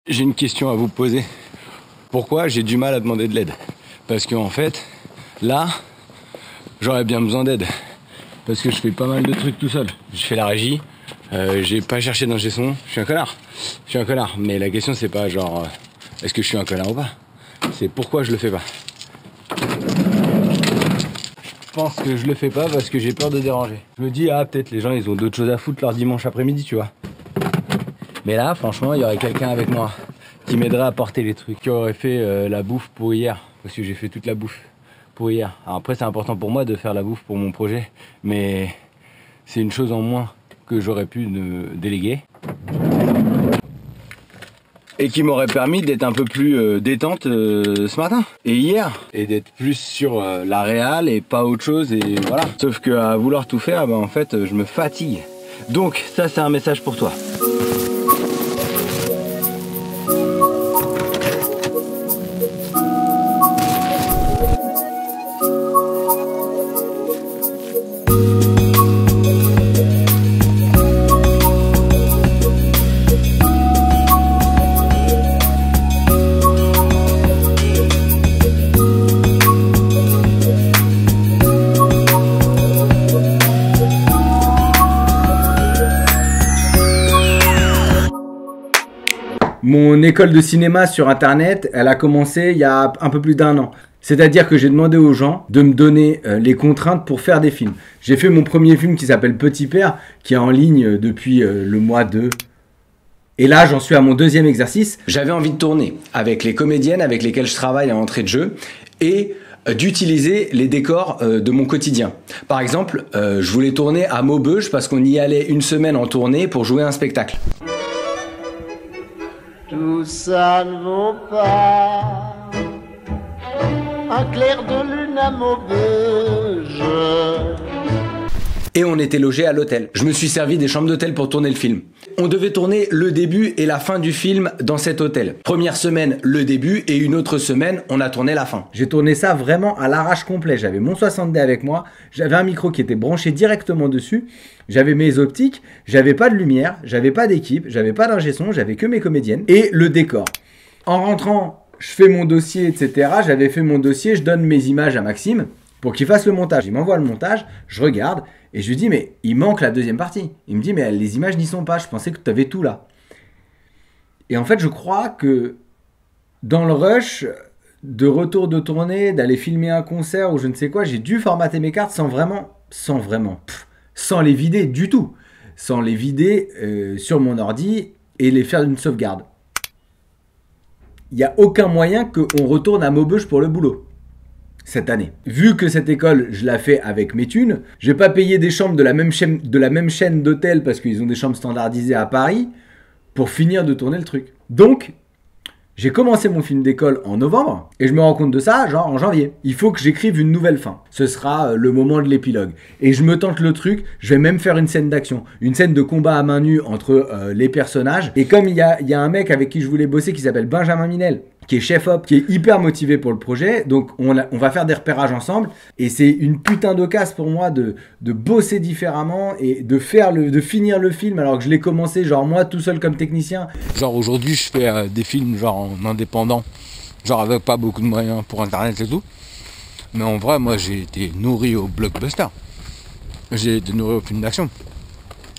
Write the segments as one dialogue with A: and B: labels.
A: J'ai une question à vous poser. Pourquoi j'ai du mal à demander de l'aide? Parce qu'en fait, là, j'aurais bien besoin d'aide. Parce que je fais pas mal de trucs tout seul. Je fais la régie, j'ai pas cherché d'ingé son. Je suis un connard. Je suis un connard. Mais la question, c'est pas genre, est-ce que je suis un connard ou pas? C'est pourquoi je le fais pas. Je pense que je le fais pas parce que j'ai peur de déranger. Je me dis, ah, peut-être les gens, ils ont d'autres choses à foutre leur dimanche après-midi, tu vois. Mais là, franchement, il y aurait quelqu'un avec moi qui m'aiderait à porter les trucs, qui aurait fait la bouffe pour hier, parce que j'ai fait toute la bouffe pour hier. Alors après, c'est important pour moi de faire la bouffe pour mon projet, mais c'est une chose en moins que j'aurais pu déléguer. Et qui m'aurait permis d'être un peu plus détente ce matin et hier, et d'être plus sur la réal et pas autre chose, et voilà. Sauf qu'à vouloir tout faire, en fait, je me fatigue. Donc ça, c'est un message pour toi.
B: Mon école de cinéma sur internet, elle a commencé il y a un peu plus d'1 an. C'est-à-dire que j'ai demandé aux gens de me donner les contraintes pour faire des films. J'ai fait mon premier film qui s'appelle Petit Père, qui est en ligne depuis le mois de... Et là, j'en suis à mon deuxième exercice. J'avais envie de tourner avec les comédiennes avec lesquelles je travaille à entrée de jeu et d'utiliser les décors de mon quotidien. Par exemple, je voulais tourner à Maubeuge parce qu'on y allait une semaine en tournée pour jouer un spectacle.
C: Tout ça ne vaut pas un clair de lune à Maubeuge.
B: Et on était logé à l'hôtel. Je me suis servi des chambres d'hôtel pour tourner le film. On devait tourner le début et la fin du film dans cet hôtel. Première semaine, le début, et une autre semaine, on a tourné la fin. J'ai tourné ça vraiment à l'arrache complet. J'avais mon 60D avec moi, j'avais un micro qui était branché directement dessus, j'avais mes optiques, j'avais pas de lumière, j'avais pas d'équipe, j'avais pas d'ingé son, j'avais que mes comédiennes, et le décor. En rentrant, je fais mon dossier, etc. J'avais fait mon dossier, je donne mes images à Maxime pour qu'il fasse le montage. Il m'envoie le montage, je regarde, et je lui dis, mais il manque la deuxième partie. Il me dit, mais les images n'y sont pas, je pensais que tu avais tout là. Et en fait, je crois que dans le rush de retour de tournée, d'aller filmer un concert ou je ne sais quoi, j'ai dû formater mes cartes sans les vider du tout. Sans les vider sur mon ordi et les faire une sauvegarde. Il n'y a aucun moyen qu'on retourne à Maubeuge pour le boulot cette année. Vu que cette école, je la fais avec mes thunes, je vais pas payer des chambres de la même chaîne d'hôtel parce qu'ils ont des chambres standardisées à Paris pour finir de tourner le truc. Donc, j'ai commencé mon film d'école en novembre et je me rends compte de ça genre en janvier. Il faut que j'écrive une nouvelle fin. Ce sera le moment de l'épilogue. Et je me tente le truc, je vais même faire une scène d'action. Une scène de combat à main nue entre les personnages. Et comme il y a un mec avec qui je voulais bosser qui s'appelle Benjamin Minel, qui est chef-op, qui est hyper motivé pour le projet, donc on va faire des repérages ensemble, et c'est une putain d'occasion pour moi de bosser différemment et de finir le film alors que je l'ai commencé genre moi tout seul comme technicien.
A: Genre aujourd'hui je fais des films genre en indépendant, genre avec pas beaucoup de moyens pour internet et tout, mais en vrai moi j'ai été nourri au blockbuster, j'ai été nourri au film d'action,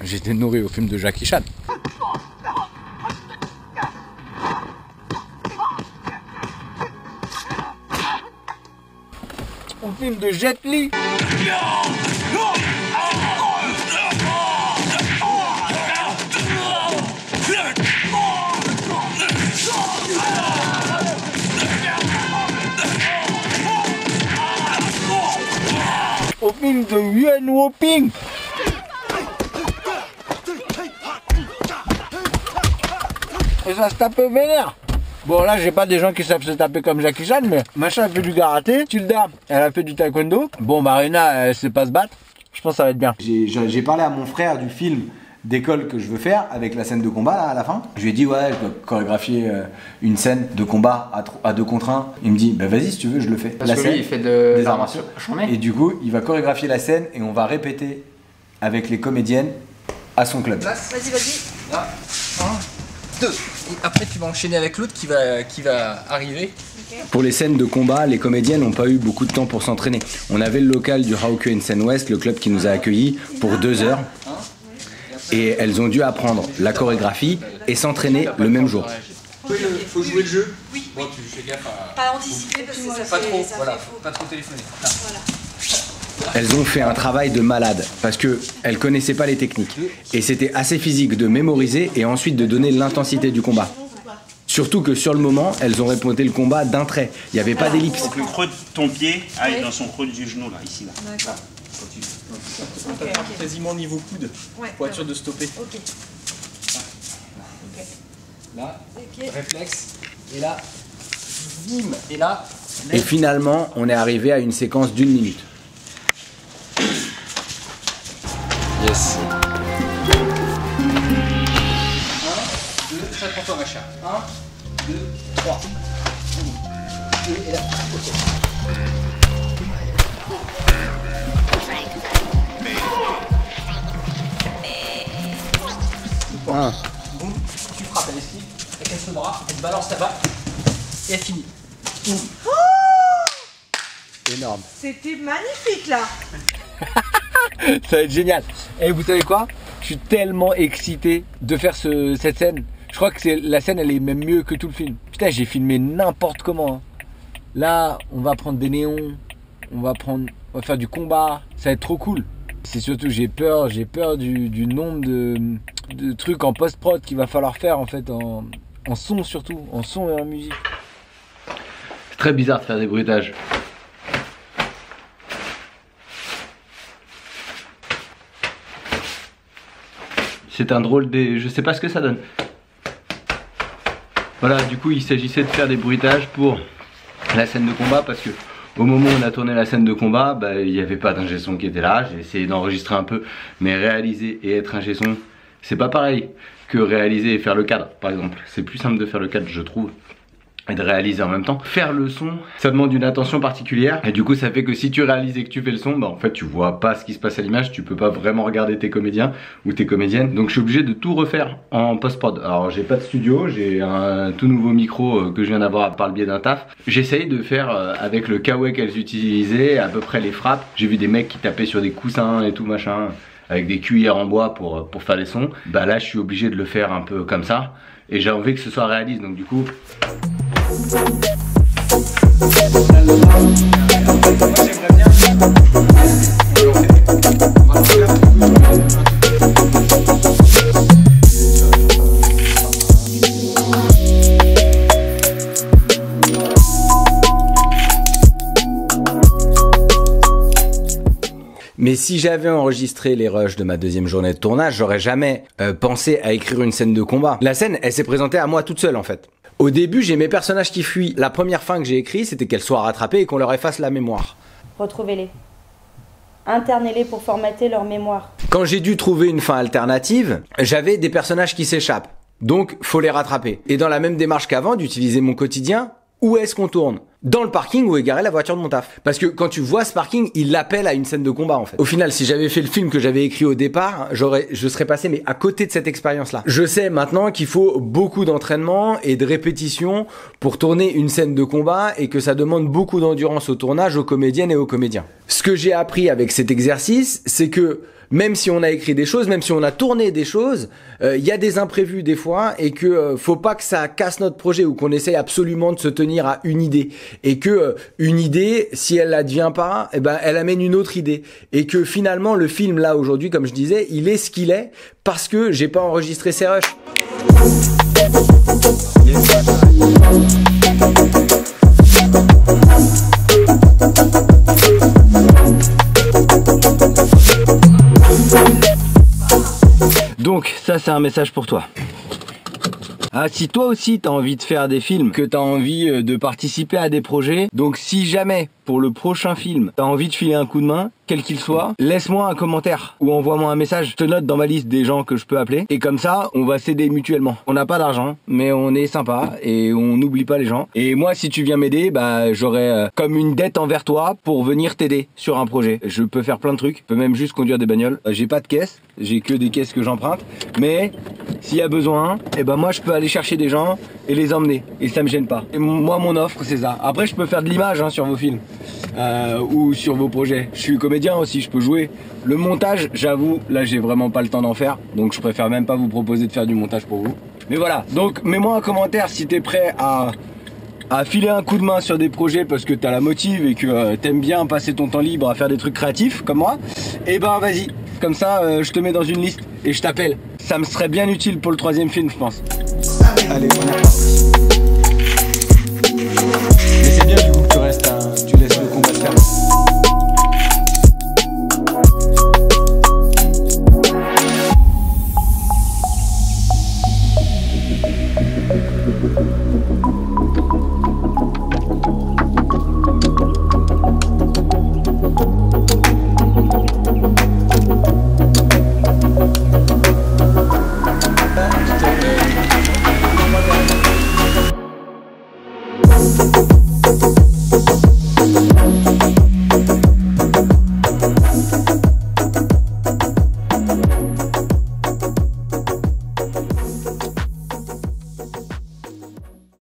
A: j'ai été nourri au film de Jackie Chan. Au film de Jet Li. Au film de Yuan Woping. Et ça se tapait vénère. Bon là j'ai pas des gens qui savent se taper comme Jackie Chan, mais machin a fait du karaté, Tilda elle a fait du taekwondo, bon Marina elle sait pas se battre, je pense que ça va être bien.
B: J'ai parlé à mon frère du film d'école que je veux faire avec la scène de combat là, à la fin. Je lui ai dit ouais je peux chorégraphier une scène de combat à 2 contre 1. Il me dit bah vas-y si tu veux je le fais.
D: Parce
B: la
D: que
B: scène,
D: lui il fait des arts martiaux.
B: Et du coup il va chorégraphier la scène et on va répéter avec les comédiennes à son club.
E: Vas-y, vas-y.
D: Là, 1, 2.
A: Et après, tu vas enchaîner avec l'autre qui va arriver.
B: Pour les scènes de combat, les comédiennes n'ont pas eu beaucoup de temps pour s'entraîner. On avait le local du Hauke Seine-Ouest, le club qui nous a accueillis, pour 2 heures. Et elles ont dû apprendre la chorégraphie et s'entraîner le même jour.
A: Faut jouer le jeu.
D: Oui.
A: Bon, tu fais gaffe à...
D: Pas anticiper parce que ça
A: Pas
D: fait...
A: trop,
D: ça
A: voilà,
D: fait faux.
A: pas trop téléphoner.
D: Voilà.
B: Elles ont fait un travail de malade parce qu'elles connaissaient pas les techniques. Et c'était assez physique de mémoriser et ensuite de donner l'intensité du combat. Surtout que sur le moment, elles ont répété le combat d'un trait. Il n'y avait pas d'ellipse.
E: Le creux de ton pied aille dans son creux du genou, là, ici. Là.
D: D'accord.
A: Quasiment niveau coude,
D: Ouais.
A: pour être sûr de stopper.
D: Ok.
A: Là,
D: Ok.
A: réflexe, et là, bim, et là...
B: Et finalement, on est arrivé à une séquence d'1 minute.
A: Yes. 1, 2, ça prend toi ma chère. 1, 2, 3. Et là, ok.
B: Un.
A: Boum, tu frappes, elle esquive, elle casse le bras, elle te balance là-bas, et elle finit.
B: Énorme.
D: C'était magnifique là.
A: Ça va être génial. Et vous savez quoi? Je suis tellement excité de faire cette scène. Je crois que la scène, elle est même mieux que tout le film. Putain, j'ai filmé n'importe comment. Hein. Là, on va prendre des néons, on va faire du combat. Ça va être trop cool. C'est surtout, j'ai peur du nombre de trucs en post-prod qu'il va falloir faire en fait, en son surtout, en son et en musique.
B: C'est très bizarre de faire des bruitages. C'est un drôle des... Je sais pas ce que ça donne. Voilà, du coup il s'agissait de faire des bruitages pour la scène de combat parce que au moment où on a tourné la scène de combat, il n'y avait pas d'ingé son qui était là. J'ai essayé d'enregistrer un peu, mais réaliser et être ingé son, c'est pas pareil que réaliser et faire le cadre par exemple. C'est plus simple de faire le cadre, je trouve, et de réaliser en même temps. Faire le son, ça demande une attention particulière et du coup ça fait que si tu réalises et que tu fais le son, en fait tu vois pas ce qui se passe à l'image, tu peux pas vraiment regarder tes comédiens ou tes comédiennes, donc je suis obligé de tout refaire en post-prod. Alors j'ai pas de studio, j'ai un tout nouveau micro que je viens d'avoir par le biais d'un taf. J'essaye de faire avec le kawaii qu'elles utilisaient, à peu près les frappes. J'ai vu des mecs qui tapaient sur des coussins et tout machin, avec des cuillères en bois pour faire les sons. Là je suis obligé de le faire un peu comme ça et j'ai envie que ce soit réaliste, donc du coup... Mais si j'avais enregistré les rushs de ma deuxième journée de tournage, j'aurais jamais pensé à écrire une scène de combat. La scène, elle s'est présentée à moi toute seule en fait. Au début, j'ai mes personnages qui fuient. La première fin que j'ai écrite, c'était qu'elles soient rattrapées et qu'on leur efface la mémoire.
F: Retrouvez-les. Internez-les pour formater leur mémoire.
B: Quand j'ai dû trouver une fin alternative, j'avais des personnages qui s'échappent. Donc, faut les rattraper. Et dans la même démarche qu'avant, d'utiliser mon quotidien, où est-ce qu'on tourne? Dans le parking où est garée la voiture de mon taf. Parce que quand tu vois ce parking, il l'appelle à une scène de combat en fait. Au final, si j'avais fait le film que j'avais écrit au départ, je serais passé mais à côté de cette expérience-là. Je sais maintenant qu'il faut beaucoup d'entraînement et de répétition pour tourner une scène de combat et que ça demande beaucoup d'endurance au tournage, aux comédiennes et aux comédiens. Ce que j'ai appris avec cet exercice, c'est que même si on a écrit des choses, même si on a tourné des choses, il y a des imprévus des fois et que faut pas que ça casse notre projet ou qu'on essaye absolument de se tenir à une idée et que une idée, si elle advient pas, elle amène une autre idée et que finalement le film là aujourd'hui, comme je disais, il est ce qu'il est parce que j'ai pas enregistré ces rushs.
A: Donc ça c'est un message pour toi. Ah, si toi aussi t'as envie de faire des films, que t'as envie de participer à des projets, donc si jamais pour le prochain film, t'as envie de filer un coup de main, quel qu'il soit, laisse-moi un commentaire ou envoie-moi un message. Je te note dans ma liste des gens que je peux appeler et comme ça, on va s'aider mutuellement. On n'a pas d'argent, mais on est sympa et on n'oublie pas les gens. Et moi, si tu viens m'aider, bah j'aurai comme une dette envers toi pour venir t'aider sur un projet. Je peux faire plein de trucs, je peux même juste conduire des bagnoles. J'ai pas de caisse, j'ai que des caisses que j'emprunte, mais s'il y a besoin, et ben moi je peux aller chercher des gens et les emmener et ça me gêne pas. Et moi mon offre c'est ça. Après je peux faire de l'image sur vos films ou sur vos projets. Je suis comédien aussi, je peux jouer. Le montage, j'avoue, là j'ai vraiment pas le temps d'en faire, donc je préfère même pas vous proposer de faire du montage pour vous. Mais voilà, donc mets-moi un commentaire si t'es prêt à filer un coup de main sur des projets parce que t'as la motive et que t'aimes bien passer ton temps libre à faire des trucs créatifs comme moi. Et ben vas-y, comme ça je te mets dans une liste et je t'appelle. Ça me serait bien utile pour le 3e film je pense. Allez, on est reparti. Mais c'est bien du coup que tu restes, tu laisses le combat se faire.